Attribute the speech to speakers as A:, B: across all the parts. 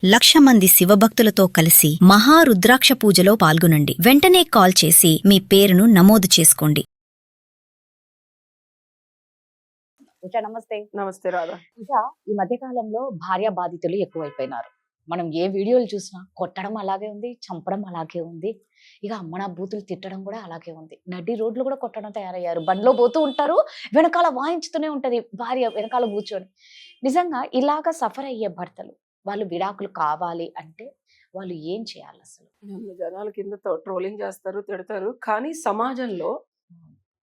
A: 1,00,000 మంది శివభక్తులతో కలిసి మహారుద్రాక్ష పూజలో పాల్గొనండి. వెంటనే కాల్ చేసి మీ పేరును నమోదు చేసుకోండి.
B: ఉషా నమస్తే.
C: నమస్తే రాధా.
B: ఉషా, ఈ మధ్య కాలంలో భార్య బాధితులు ఎక్కువైపోయినారు. మనం ఏ వీడియోలు చూసినా కొట్టడం అలాగే ఉంది, చంపడం అలాగే ఉంది. ఇక అమ్మనా బూతులు తిట్టడం కూడా అలాగే ఉంది. నడి రోడ్లు కూడా కొట్టడం తయారయ్యారు. బండ్లో పోతూ ఉంటారు, వెనకాల వాయించుతూనే ఉంటది భార్య వెనకాల కూర్చొని. నిజంగా ఇలాగా సఫర్ అయ్యే భర్తలు వాళ్ళు విడాకులు కావాలి అంటే వాళ్ళు ఏం చేయాలి అసలు?
C: జనాల కింద ట్రోలింగ్ చేస్తారు, తిడతారు. కానీ సమాజంలో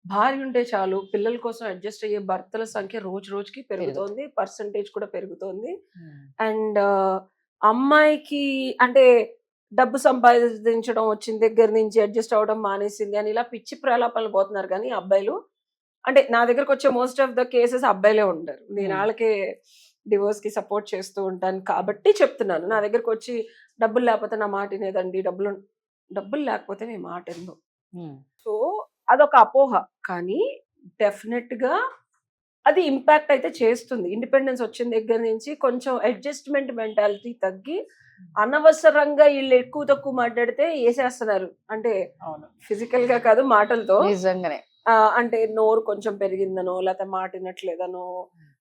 C: భార్య ఉంటే చాలు పిల్లల కోసం అడ్జస్ట్ అయ్యే భర్తల సంఖ్య రోజు రోజుకి పెరుగుతోంది, పర్సంటేజ్ కూడా పెరుగుతోంది. అండ్ అమ్మాయికి అంటే డబ్బు సంపాదించడం వచ్చిన దగ్గర నుంచి అడ్జస్ట్ అవ్వడం మానేసింది అని ఇలా పిచ్చి ప్రలాపాలు పోతున్నారు. కానీ అబ్బాయిలు అంటే నా దగ్గరకు వచ్చే మోస్ట్ ఆఫ్ ద కేసెస్ అబ్బాయిలే ఉంటారు. నేను వాళ్ళకే డివోర్స్ కి సపోర్ట్ చేస్తూ ఉంటాను కాబట్టి చెప్తున్నాను. నా దగ్గరకు వచ్చి డబ్బులు లేకపోతే నా మాట వినేదండి, డబ్బులు లేకపోతే మీ మాట ఎందు. సో అదొక అపోహ. కానీ డెఫినెట్ గా అది ఇంపాక్ట్ అయితే చేస్తుంది. ఇండిపెండెన్స్ వచ్చిన దగ్గర నుంచి కొంచెం అడ్జస్ట్మెంట్ మెంటాలిటీ తగ్గి అనవసరంగా వీళ్ళు ఎక్కువ తక్కువ మాట్లాడితే వేసేస్తున్నారు. అంటే ఫిజికల్ గా కాదు, మాటలతో.
B: నిజంగానే
C: అంటే నోరు కొంచెం పెరిగిందనో, లేకపోతే మాట వినట్లేదనో,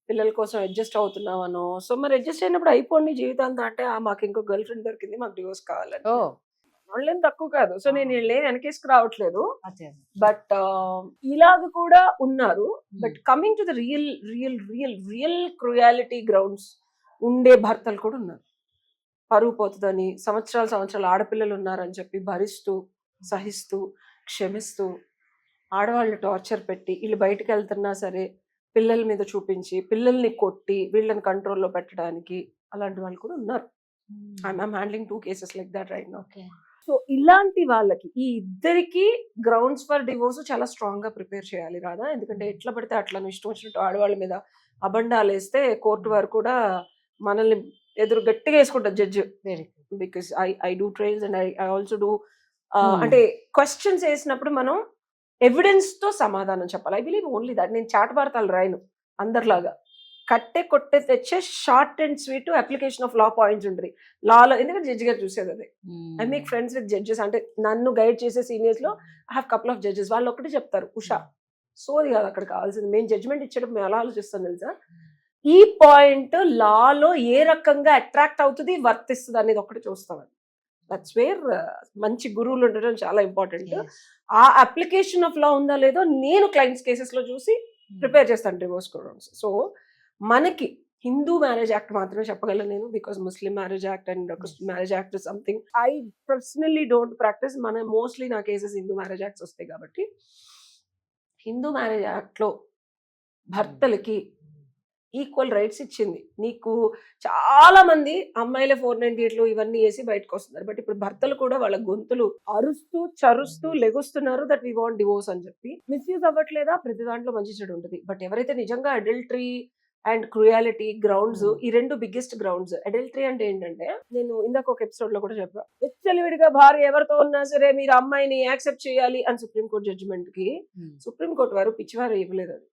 C: పిల్లల కోసం అడ్జస్ట్ అవుతున్నామనో. సో మరి అడ్జస్ట్ అయినప్పుడు అయిపోండి జీవితాంతం. అంటే మాకు ఇంకో గర్ల్ ఫ్రెండ్ దొరికింది, మాకు డివోర్స్ కావాలండి. వాళ్ళేం తక్కువ కాదు. సో నేను వీళ్ళేం వెనకేసుకు రావట్లేదు. బట్ ఇలాగ కూడా ఉన్నారు. But coming to the real real real real cruelty grounds ఉండే భర్తలు కూడా ఉన్నారు. పరువు పోతుందని సంవత్సరాలు ఆడపిల్లలు ఉన్నారని చెప్పి భరిస్తూ, సహిస్తూ, క్షమిస్తూ, ఆడవాళ్ళని టార్చర్ పెట్టి వీళ్ళు బయటకు వెళ్తున్నా సరే పిల్లల మీద చూపించి, పిల్లల్ని కొట్టి వీళ్ళని కంట్రోల్లో పెట్టడానికి అలాంటి వాళ్ళు కూడా ఉన్నారు. I'm handling 2 cases like that right now. So ఇలాంటి వాళ్ళకి ఈ ఇద్దరికి గ్రౌండ్స్ ఫర్ డివోర్స్ చాలా స్ట్రాంగ్ గా ప్రిపేర్ చేయాలి రాదా. ఎందుకంటే ఎట్లా పడితే అట్లా ఇష్టం వచ్చినట్టు ఆడవాళ్ళ మీద అబండాలు వేస్తే కోర్టు వారు కూడా మనల్ని ఎదురు గట్టిగా వేసుకుంటారు judge. Because I do trials and I also do. అంటే క్వశ్చన్స్ వేసినప్పుడు మనం ఎవిడెన్స్ తో సమాధానం చెప్పాలి. I believe only that. నేను చాటబారతాలు రాయను అందరిలాగా. కట్టే కొట్టే తెచ్చే short and sweet application of law points ఉంటుంది లాలో. ఎందుకంటే జడ్జి గారు చూసేది అదే. I make friends with judges. అంటే నన్ను గైడ్ చేసే సీనియర్స్ లో I have couple of judges. వాళ్ళు ఒకటి చెప్తారు, ఉషా సోది కాదు అక్కడ కావాల్సింది. మేము జడ్జిమెంట్ ఇచ్చేటప్పుడు మేము ఎలా ఆలోచిస్తాం తెలుసా, ఈ పాయింట్ లాలో ఏ రకంగా అట్రాక్ట్ అవుతుంది, వర్తిస్తుంది అనేది ఒకటి చూస్తాం. దట్స్ వేర్ మంచి గురువులు ఉండడం చాలా ఇంపార్టెంట్. ఆ అప్లికేషన్ ఆఫ్ లా ఉందా లేదో నేను క్లయింట్స్ కేసెస్ లో చూసి ప్రిపేర్ చేస్తాను డివోర్స్ గ్రౌండ్స్. సో మనకి హిందూ మ్యారేజ్ యాక్ట్ మాత్రమే చెప్పగలను నేను, because Muslim marriage act and marriage act something I personally don't practice. మన మోస్ట్లీ నా కేసెస్ హిందూ మ్యారేజ్ యాక్ట్స్ వస్తాయి కాబట్టి హిందూ మ్యారేజ్ యాక్ట్ లో భర్తలకి ఈక్వల్ రైట్స్ ఇచ్చింది. నీకు చాలా మంది అమ్మాయిల 498 ఇవన్నీ వేసి బయటకు వస్తున్నారు. బట్ ఇప్పుడు భర్తలు కూడా వాళ్ళ గొంతులు అరుస్తూ చరుస్తూ లెగుస్తున్నారు దట్ వీ వాంట్ డివోర్స్ అని చెప్పి. మిస్యూజ్ అవ్వట్లేదా? ప్రతి దాంట్లో మంచి చెడు ఉంటుంది. బట్ ఎవరైతే నిజంగా అడల్టరీ అండ్ క్రుయాలిటీ గ్రౌండ్స్, ఈ 2 బిగ్గెస్ట్ గ్రౌండ్స్. అడల్టరీ అంటే ఏంటంటే, నేను ఇందాక ఒక ఎపిసోడ్ లో కూడా చెప్పా, విచ్చలవిడిగా భార్య ఎవరితో ఉన్నా సరే మీరు అమ్మాయిని యాక్సెప్ట్ చేయాలి అని సుప్రీంకోర్టు జడ్జిమెంట్ కి సుప్రీంకోర్టు వారు పిచ్చివారు ఇవ్వలేదు. అది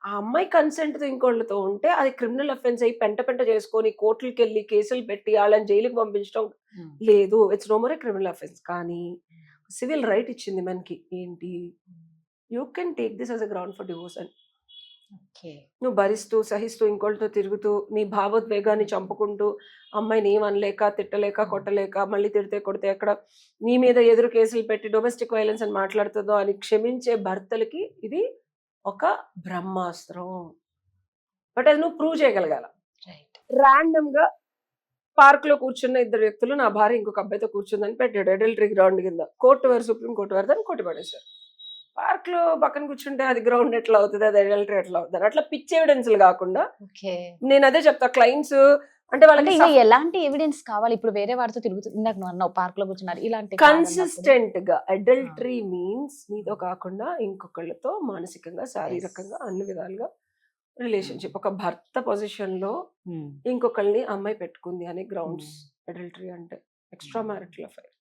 C: ఆ అమ్మాయి కన్సెంట్ తో ఇంకోళ్ళతో ఉంటే అది క్రిమినల్ అఫెన్స్ అయ్యి పెంట చేసుకొని కోర్టులకు వెళ్ళి కేసులు పెట్టి వాళ్ళని జైలుకి పంపించడం లేదు. It's no more a criminal offence. కానీ సివిల్ రైట్ ఇచ్చింది మనకి. ఏంటి, you can take this as a ground for divorce అని. నువ్వు భరిస్తూ సహిస్తూ ఇంకోళ్ళతో తిరుగుతూ నీ భావోద్వేగాన్ని చంపుకుంటూ అమ్మాయిని ఏమనలేక తిట్టలేక కొట్టలేక మళ్ళీ తిడితే కొడితే అక్కడ నీ మీద ఎదురు కేసులు పెట్టి డొమెస్టిక్ వైలెన్స్ అని మాట్లాడుతుందో అని క్షమించే భర్తలకి ఇది ఒక బ్రహ్మాస్త్రం. బట్ అది నువ్వు ప్రూవ్ చేయగలగాల. ర్యాండమ్ గా పార్క్ లో కూర్చున్న 2 వ్యక్తులు నా భార్య ఇంకొక అబ్బాయితో కూర్చుందని పెట్టాడు అడల్టరీ గ్రౌండ్ కింద. కోర్టు వారు సుప్రీం కోర్టు వారు దాన్ని కొట్టిపడేశారు. పార్క్ లో పక్కన కూర్చుంటే అది గ్రౌండ్ ఎట్లా అవుతుంది, అది అడల్టరీ ఎట్లా అవుతుంది? అట్లా పిచ్చి ఎవిడెన్స్లు కాకుండా నేను అదే చెప్తా క్లయింట్స్ అంటే వాళ్ళకి
B: ఎలాంటి ఎవిడెన్స్ కావాలి. ఇప్పుడు వేరే వారితో తిరుగుతుంది, ఇందాక నువ్వు అన్నావు పార్క్ లో కూర్చున్నారు, ఇలాంటి
C: కన్సిస్టెంట్ గా. అడల్టరీ మీన్స్ నీతో కాకుండా ఇంకొకళ్ళతో మానసికంగా శారీరకంగా అన్ని విధాలుగా రిలేషన్షిప్. ఒక భర్త పొజిషన్ లో ఇంకొకళ్ళని అమ్మాయి పెట్టుకుంది అనే గ్రౌండ్స్ అడల్టరీ అంటే. ఎక్స్ట్రా మ్యారిటల్ అఫైర్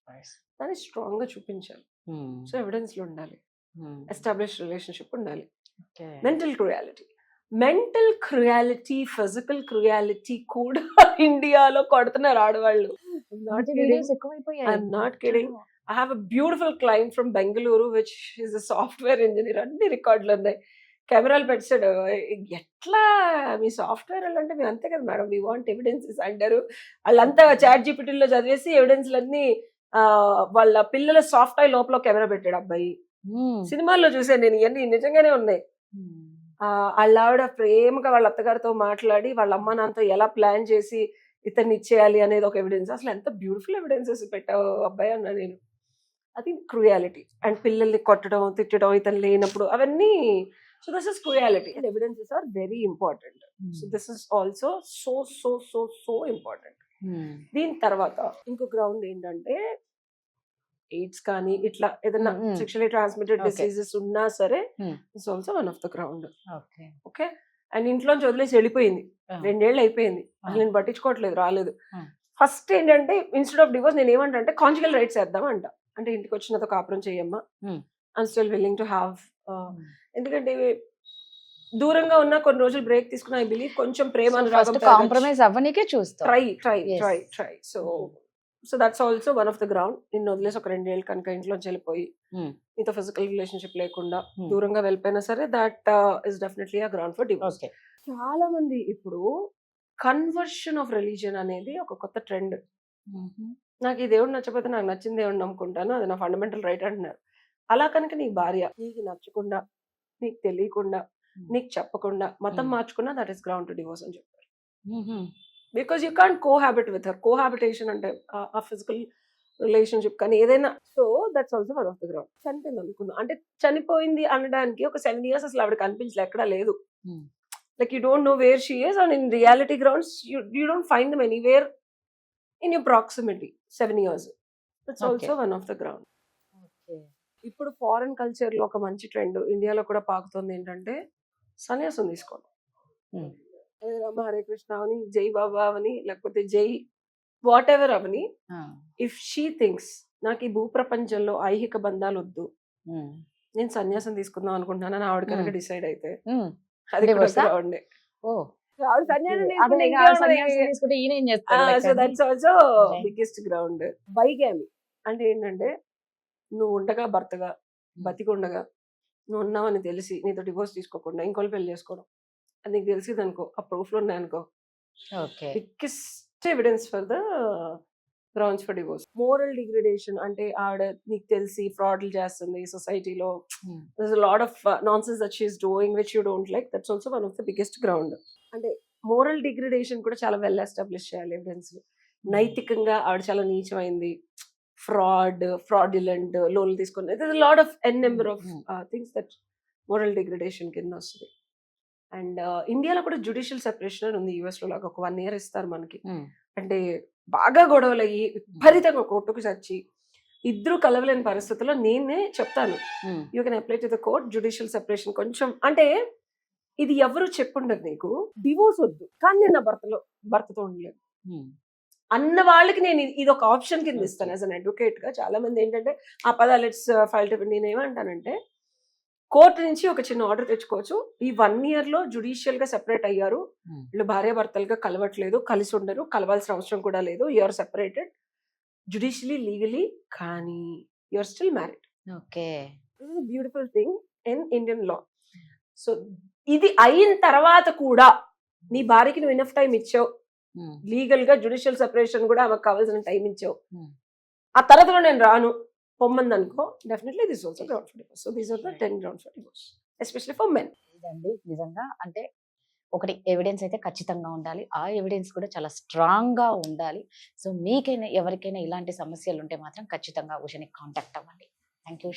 C: దాన్ని స్ట్రాంగ్ గా చూపించాలి. సో ఎవిడెన్స్ లో ఉండాలి, ఎస్టాబ్లిష్ రిలేషన్షిప్ ఉండాలి, mental cruelty. Mental cruelty, physical cruelty కూడా ఇండియాలో కొడుతున్నారు ఆడవాళ్ళు.
B: వీడియోస్ ఎక్కువైపోయాయి.
C: I'm not kidding. I have a beautiful client from Bengaluru, which is a software engineer. అన్ని రికార్డులు ఉన్నాయి. కెమెరాలు పెట్టాడు. ఎట్లా మీ సాఫ్ట్వేర్ అంటే మేము అంతే కదా మేడం, వీ వాంట్ ఎవిడెన్సెస్ అంటారు. వాళ్ళంతా చాట్ జీపీటీలో చదివేసి ఎవిడెన్స్లన్నీ వాళ్ళ పిల్లల సాఫ్ట్ ఐ లోపల కెమెరా పెట్టాడు అబ్బాయి. సినిమాల్లో చూసాను నేను, ఇవన్నీ నిజంగానే ఉన్నాయి. వాళ్ళ ఆవిడ ప్రేమగా వాళ్ళ అత్తగారితో మాట్లాడి వాళ్ళ అమ్మ నాన్నతో ఎలా ప్లాన్ చేసి ఇతన్ని ఇచ్చేయాలి అనేది ఒక ఎవిడెన్స్. అసలు ఎంత బ్యూటిఫుల్ ఎవిడెన్సెస్ పెట్టావు అబ్బాయి అన్నా నేను. అది క్రూయాలిటీ. అండ్ పిల్లల్ని కొట్టడం, తిట్టడం ఇతను లేనప్పుడు అవన్నీ. So this is cruelty and evidences are very important. So this is also so so so so important. దీని తర్వాత ఇంకో గ్రౌండ్ ఏంటంటే ఎయిడ్స్ కానీ ఇట్లా ఏదైనా సెక్షువల్లీ ట్రాన్స్మిటెడ్ డిసీజెస్ ఉన్నా సరే it's also one of the ground. Okay. And ఇంట్లోంచి వదిలేసి వెళ్ళిపోయింది, 2 ఏళ్ళు అయిపోయింది, అసలు నేను పట్టించుకోవట్లేదు, రాలేదు. ఫస్ట్ ఏంటంటే ఇన్స్టెడ్ ఆఫ్ డివోర్స్ నేను ఏమంటా కాంజుగల్ రైట్స్ వేద్దాం అంట. అంటే ఇంటికి వచ్చినతో కాపురం చేయమ్మా, I'm still willing to have. ఎందుకంటే దూరంగా ఉన్న కొన్ని రోజులు బ్రేక్ తీసుకుని ఐ బిలీవ్ కొంచెం ప్రేమ అనురాగం
B: కాంప్రమైజ్ అవ్వనికే చూస్తా.
C: Try. So that's also one of the ground. నిన్ను వదిలేసి ఒక 2 ఏళ్ళు కనుక ఇంట్లోంచి వెళ్ళిపోయి నీతో ఫిజికల్ రిలేషన్షిప్ లేకుండా దూరంగా వెళ్ళిపోయినా సరే that is definitely a ground for divorce. చాలా మంది ఇప్పుడు కన్వర్షన్ ఆఫ్ రిలీజియన్ అనేది ఒక కొత్త ట్రెండ్. నాకు ఈ దేవుడు నచ్చకపోతే నాకు నచ్చిన దేవుడు నమ్ముకుంటాను, అది నా ఫండమెంటల్ రైట్ అంటున్నారు. అలా కనుక నీ భార్య నీకు నచ్చకుండా, నీకు తెలియకుండా, నీకు చెప్పకుండా మతం మార్చుకున్నా that is ground to divorce అని చెప్పారు. Because you can't cohabit with her. Cohabitation అంటే ఆ ఫిజికల్ రిలేషన్షిప్ కానీ ఏదైనా. So that's also one of the ground. చనిపోయింది అనుకుందాం, అంటే చనిపోయింది అనడానికి ఒక 7 years అసలు ఆవిడ కనిపించలే, ఎక్కడా లేదు. Like you don't know where she is, and in reality grounds you don't find them anywhere in your proximity. 7 years. That's also one of the ground. ఇప్పుడు ఫారెన్ కల్చర్ లో ఒక మంచి ట్రెండ్ ఇండియాలో కూడా పాకుతుంది ఏంటంటే సన్యాసం తీసుకోవడం. హరే కృష్ణ అవని, జై బాబా అవని, లేకపోతే జై what ever Avani. If she thinks నాకు ఈ భూ ప్రపంచంలో ఐహిక బంధాలు వద్దు, నేను సన్యాసం తీసుకుందాం అనుకుంటున్నాను ఆవిడ కనుక డిసైడ్ అయితే అది కూడా ground. So that's also biggest ground. Bigamy అంటే ఏంటంటే నువ్వు ఉండగా భర్తగా బతికుండగా నువ్వు ఉన్నావని తెలిసి నీతో డివోర్స్ తీసుకోకుండా ఇంకోళ్ళు పెళ్లి చేసుకోవడం, అది నీకు తెలిసింది అనుకో, ఆ ప్రూఫ్లు ఉన్నాయనుకో, biggest evidence for the grounds for divorce. Moral degradation అంటే ఆవిడ నీకు తెలిసి ఫ్రాడ్లు చేస్తుంది సొసైటీలో, lot of nonsense that she is doing which you don't like, that's also one of the biggest ground. అంటే మోరల్ డిగ్రేడేషన్ కూడా చాలా వెల్ ఎస్టాబ్లిష్ చేయాలి ఎవిడెన్స్. నైతికంగా ఆవిడ చాలా నీచమైంది, ఫ్రాడ్యులెంట్ లోన్లు తీసుకుని, lot of number of things that moral degradation కింద వస్తుంది. అండ్ ఇండియాలో కూడా జ్యుడిషియల్ సెపరేషన్ అని ఉంది. యుఎస్ లో లాగా ఒక 1 year ఇస్తారు మనకి. అంటే బాగా గొడవలు అయ్యి విపరీతంగా కోర్టుకు చచ్చి ఇద్దరు కలవలేని పరిస్థితుల్లో నేనే చెప్తాను you can apply to the court judicial separation. కొంచెం అంటే ఇది ఎవరు చెప్పుండదు నీకు డివోర్స్ వద్దు కానీ నేను నా భర్తతో ఉండలేదు అన్న వాళ్ళకి నేను ఇది ఒక ఆప్షన్ కింద ఇస్తాను యాజ్ అన్ అడ్వకేట్ గా. చాలా మంది ఏంటంటే ఆ పద లెట్స్ ఫైల్ టు, నేను ఏమంటానంటే కోర్టు నుంచి ఒక చిన్న ఆర్డర్ తెచ్చుకోవచ్చు. ఈ 1 year లో జ్యుడిషియల్ గా సెపరేట్ అయ్యారు, వీళ్ళు భార్యాభర్తలుగా కలవట్లేదు, కలిసి ఉండరు, కలవాల్సిన అవసరం కూడా లేదు, యూఆర్ సెపరేటెడ్ జ్యుడిషియలీ లీగలీ, కానీ you're still married.
B: Okay,
C: this is beautiful thing in Indian law. So ఇది అయిన తర్వాత కూడా నీ భార్యకి నువ్వు ఇనఫ్ టైం ఇచ్చావు, లీగల్ గా జ్యుడిషియల్ సెపరేషన్ కూడా ఆమెకు కావాల్సిన టైం ఇచ్చావు, ఆ తర్వాత నేను రాను పొమ్మంది అనుకో, definitely this also ground for divorce. So these are the 10 grounds for divorce, especially for men.
B: ఇదండి నిజంగా అంటే ఒకటి ఎవిడెన్స్ అయితే ఖచ్చితంగా ఉండాలి, ఆ ఎవిడెన్స్ కూడా చాలా స్ట్రాంగ్ గా ఉండాలి. సో మీకైనా ఎవరికైనా ఇలాంటి సమస్యలు ఉంటే మాత్రం ఖచ్చితంగా ఉషని కాంటాక్ట్ అవ్వండి. Thank you.